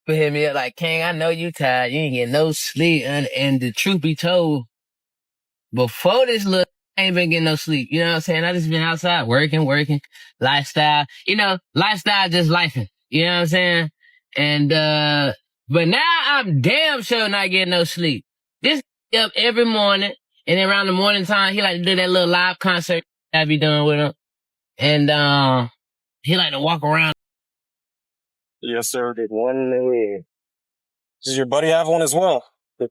But hit me up like, King, I know you tired. You ain't getting no sleep. And the truth be told, before this look, I ain't been getting no sleep. You know what I'm saying? I just been outside working, lifestyle. You know, lifestyle just lifing. You know what I'm saying? And, but now I'm damn sure not getting no sleep. This up every morning, and then around the morning time, he like to do that little live concert I be doing with him. And, he like to walk around. Yes, sir. Did one. Does your buddy have one as well?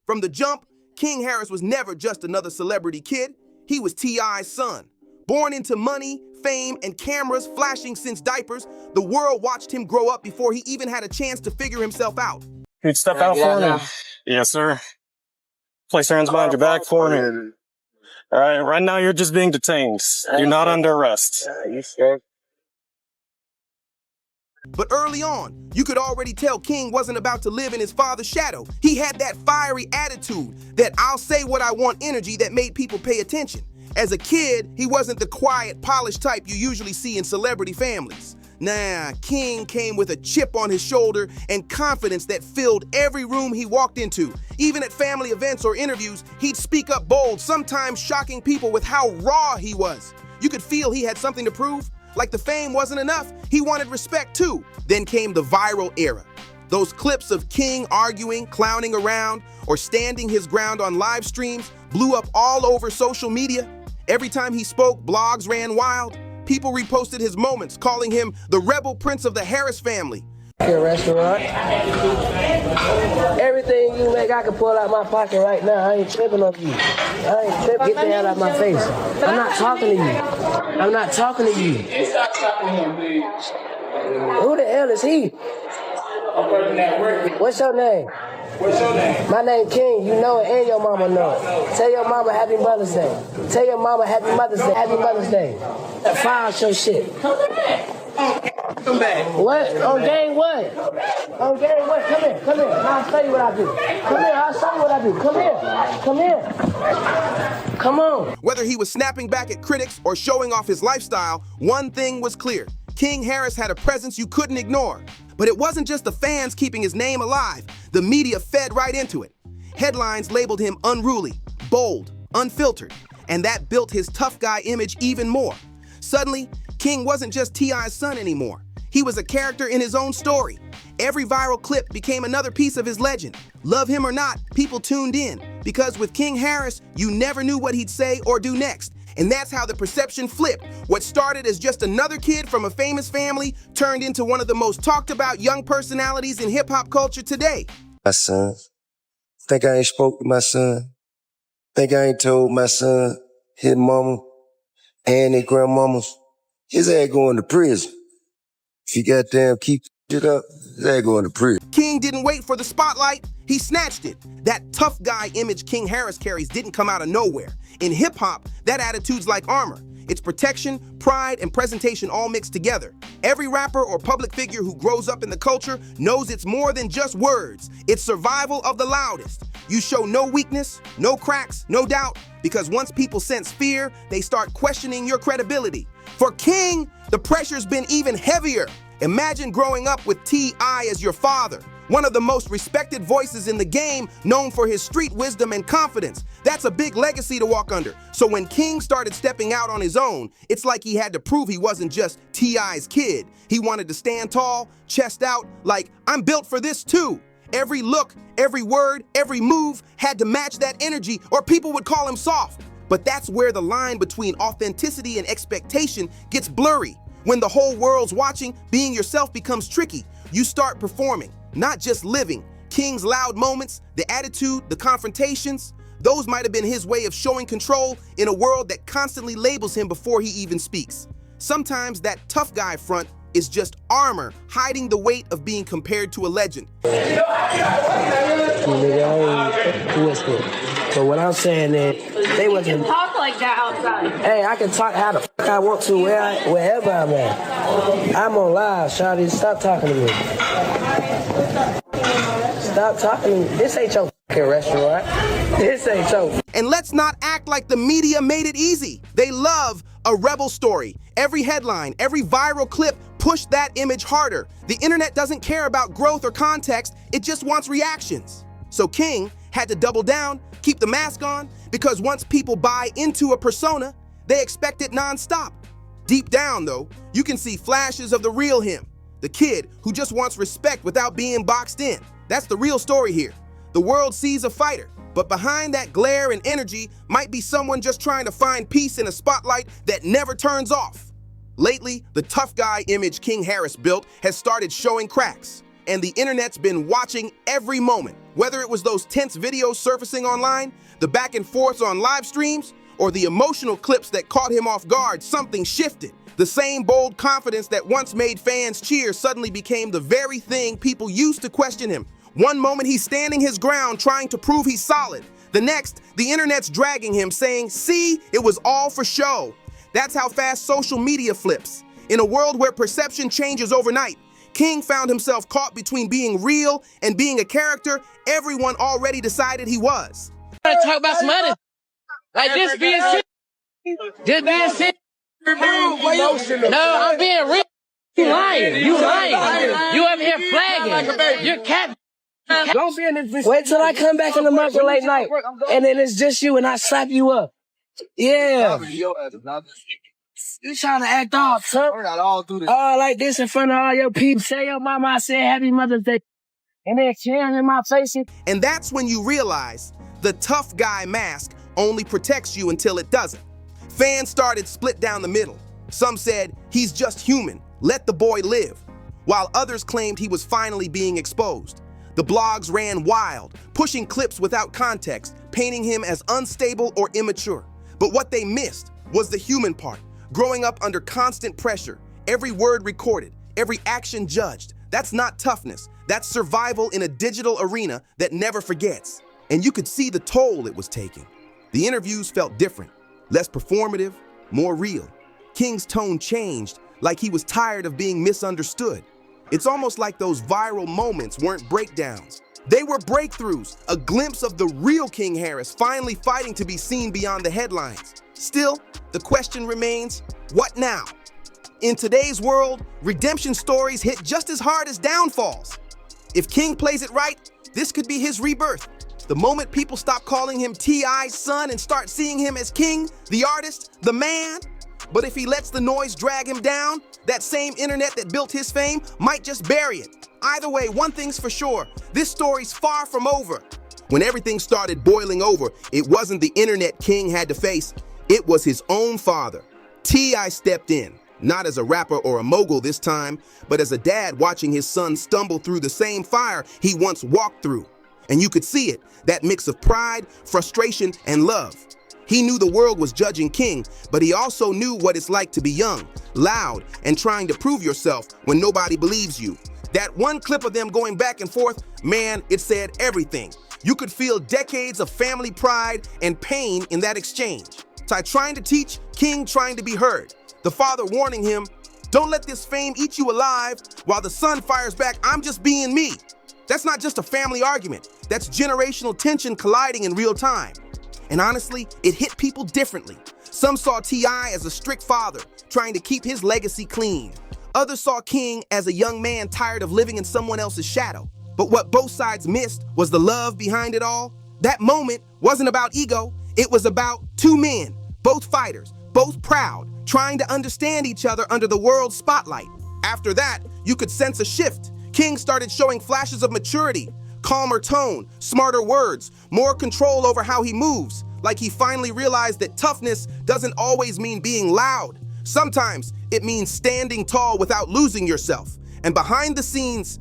From the jump, King Harris was never just another celebrity kid. He was T.I.'s son. Born into money, fame, and cameras flashing since diapers, the world watched him grow up before he even had a chance to figure himself out. You'd step out for me? Yes, sir. Place your hands behind your back for me. All right, right now you're just being detained. You're not under arrest. You sure? But early on, you could already tell King wasn't about to live in his father's shadow. He had that fiery attitude, that I'll say what I want energy that made people pay attention. As a kid, he wasn't the quiet, polished type you usually see in celebrity families. Nah, King came with a chip on his shoulder and confidence that filled every room he walked into. Even at family events or interviews, he'd speak up bold, sometimes shocking people with how raw he was. You could feel he had something to prove. Like the fame wasn't enough, he wanted respect too. Then came the viral era. Those clips of King arguing, clowning around, or standing his ground on live streams blew up all over social media. Every time he spoke, blogs ran wild. People reposted his moments, calling him the rebel prince of the Harris family. Restaurant. Everything you make, I can pull out my pocket right now. I ain't tripping on you. I ain't tripping. Get the hell out of my face. I'm not talking to you. I'm not talking to you. Stop talking to him, please. Who the hell is he? I'm working at work. What's your name? What's your name? My name King. You know it, and your mama know it. Tell your mama Happy Mother's Day. Tell your mama Happy Mother's Day. Happy Mother's Day. File your shit. Come back. What? On game what? On game what? Come here. Come here. I'll show you what I do. Come here. I'll show you what I do. Come here. Come here. Come on. Whether he was snapping back at critics or showing off his lifestyle, one thing was clear. King Harris had a presence you couldn't ignore. But it wasn't just the fans keeping his name alive. The media fed right into it. Headlines labeled him unruly, bold, unfiltered, and that built his tough guy image even more. Suddenly, King wasn't just T.I.'s son anymore. He was a character in his own story. Every viral clip became another piece of his legend. Love him or not, people tuned in. Because with King Harris, you never knew what he'd say or do next. And that's how the perception flipped. What started as just another kid from a famous family turned into one of the most talked about young personalities in hip-hop culture today. My son. Think I ain't spoke to my son. Think I ain't told my son, his mama, and his grandmamas, his ass going to prison. If you goddamn keep it up, his ass going to prison. King didn't wait for the spotlight, he snatched it. That tough guy image King Harris carries didn't come out of nowhere. In hip-hop, that attitude's like armor. It's protection, pride, and presentation all mixed together. Every rapper or public figure who grows up in the culture knows it's more than just words. It's survival of the loudest. You show no weakness, no cracks, no doubt, because once people sense fear, they start questioning your credibility. For King, the pressure's been even heavier. Imagine growing up with T.I. as your father, one of the most respected voices in the game, known for his street wisdom and confidence. That's a big legacy to walk under. So when King started stepping out on his own, it's like he had to prove he wasn't just T.I.'s kid. He wanted to stand tall, chest out, like, I'm built for this too. Every look, every word, every move had to match that energy, or people would call him soft. But that's where the line between authenticity and expectation gets blurry. When the whole world's watching, being yourself becomes tricky. You start performing, not just living. King's loud moments, the attitude, the confrontations, those might have been his way of showing control in a world that constantly labels him before he even speaks. Sometimes that tough guy front is just armor, hiding the weight of being compared to a legend. Nigga, I ain't twisted. But what I'm saying is, they wasn't. Talk like that outside. Hey, I can talk how the fuck I want to wherever I'm at. I'm on live, shawty. Stop talking to me. Stop talking to me. This ain't your fucking restaurant. This ain't your. And let's not act like the media made it easy. They love a rebel story. Every headline, every viral clip push that image harder. The internet doesn't care about growth or context, it just wants reactions. So King had to double down, keep the mask on, because once people buy into a persona, they expect it nonstop. Deep down, though, you can see flashes of the real him, the kid who just wants respect without being boxed in. That's the real story here. The world sees a fighter, but behind that glare and energy might be someone just trying to find peace in a spotlight that never turns off. Lately, the tough guy image King Harris built has started showing cracks, and the internet's been watching every moment. Whether it was those tense videos surfacing online, the back and forths on live streams, or the emotional clips that caught him off guard, something shifted. The same bold confidence that once made fans cheer suddenly became the very thing people used to question him. One moment he's standing his ground trying to prove he's solid. The next, the internet's dragging him saying, see, it was all for show. That's how fast social media flips. In a world where perception changes overnight, King found himself caught between being real and being a character everyone already decided he was. Talk about some money. Like just being serious. Just being serious. No, I'm being real. You lying. You lying. You over here flagging. You're cat. Don't be in this bitch. Wait till I come back in the market late night, and then it's just you, and I slap you up. Yeah. You trying to act off, son? All like this in front of all your people. Say your mama I said Happy Mother's Day, and then cheering in my face. And that's when you realize the tough guy mask only protects you until it doesn't. Fans started split down the middle. Some said, he's just human, let the boy live, while others claimed he was finally being exposed. The blogs ran wild, pushing clips without context, painting him as unstable or immature. But what they missed was the human part, growing up under constant pressure, every word recorded, every action judged. That's not toughness, that's survival in a digital arena that never forgets. And you could see the toll it was taking. The interviews felt different, less performative, more real. King's tone changed, like he was tired of being misunderstood. It's almost like those viral moments weren't breakdowns. They were breakthroughs, a glimpse of the real King Harris finally fighting to be seen beyond the headlines. Still, the question remains, what now? In today's world, redemption stories hit just as hard as downfalls. If King plays it right, this could be his rebirth. The moment people stop calling him T.I.'s son and start seeing him as King, the artist, the man. But if he lets the noise drag him down, that same internet that built his fame might just bury it. Either way, one thing's for sure, this story's far from over. When everything started boiling over, it wasn't the internet King had to face, it was his own father. T.I. stepped in, not as a rapper or a mogul this time, but as a dad watching his son stumble through the same fire he once walked through. And you could see it, that mix of pride, frustration, and love. He knew the world was judging King, but he also knew what it's like to be young, loud, and trying to prove yourself when nobody believes you. That one clip of them going back and forth, man, it said everything. You could feel decades of family pride and pain in that exchange. Ty trying to teach, King trying to be heard. The father warning him, don't let this fame eat you alive, while the son fires back, I'm just being me. That's not just a family argument. That's generational tension colliding in real time. And honestly, it hit people differently. Some saw T.I. as a strict father, trying to keep his legacy clean. Others saw King as a young man tired of living in someone else's shadow. But what both sides missed was the love behind it all. That moment wasn't about ego, it was about two men, both fighters, both proud, trying to understand each other under the world's spotlight. After that, you could sense a shift. King started showing flashes of maturity, calmer tone, smarter words, more control over how he moves, like he finally realized that toughness doesn't always mean being loud. Sometimes it means standing tall without losing yourself. And behind the scenes,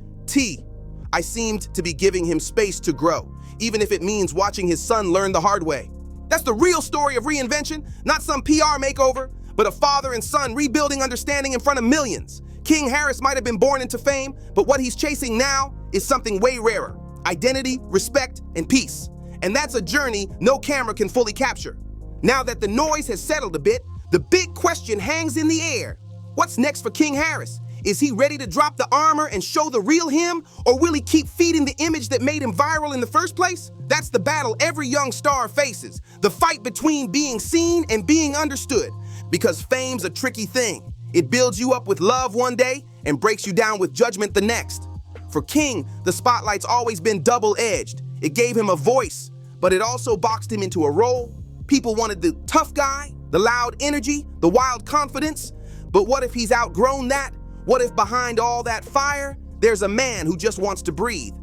I seemed to be giving him space to grow, even if it means watching his son learn the hard way. That's the real story of reinvention, not some PR makeover, but a father and son rebuilding understanding in front of millions. King Harris might have been born into fame, but what he's chasing now is something way rarer. Identity, respect, and peace. And that's a journey no camera can fully capture. Now that the noise has settled a bit, the big question hangs in the air. What's next for King Harris? Is he ready to drop the armor and show the real him, or will he keep feeding the image that made him viral in the first place? That's the battle every young star faces, the fight between being seen and being understood. Because fame's a tricky thing. It builds you up with love one day and breaks you down with judgment the next. For King, the spotlight's always been double-edged. It gave him a voice, but it also boxed him into a role. People wanted the tough guy, the loud energy, the wild confidence. But what if he's outgrown that? What if behind all that fire, there's a man who just wants to breathe?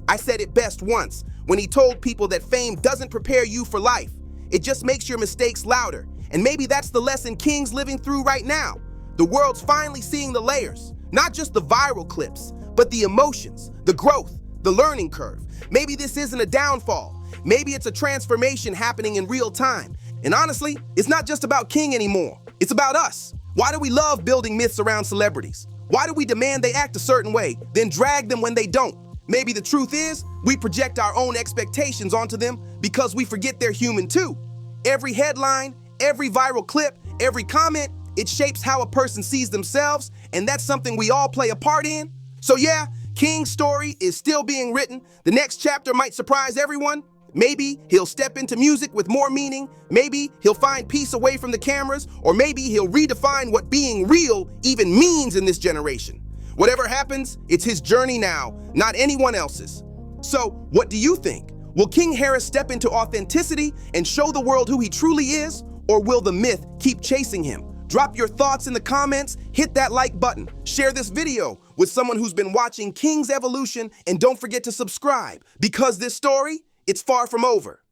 I said it best once, when he told people that fame doesn't prepare you for life. It just makes your mistakes louder. And maybe that's the lesson King's living through right now. The world's finally seeing the layers, not just the viral clips, but the emotions, the growth, the learning curve. Maybe this isn't a downfall. Maybe it's a transformation happening in real time. And honestly, it's not just about King anymore. It's about us. Why do we love building myths around celebrities? Why do we demand they act a certain way, then drag them when they don't? Maybe the truth is, we project our own expectations onto them because we forget they're human too. Every headline, every viral clip, every comment, it shapes how a person sees themselves, and that's something we all play a part in. So yeah, King's story is still being written. The next chapter might surprise everyone. Maybe he'll step into music with more meaning. Maybe he'll find peace away from the cameras, or maybe he'll redefine what being real even means in this generation. Whatever happens, it's his journey now, not anyone else's. So, what do you think? Will King Harris step into authenticity and show the world who he truly is, or will the myth keep chasing him? Drop your thoughts in the comments, hit that like button, share this video with someone who's been watching King's evolution, and don't forget to subscribe, because this story, it's far from over.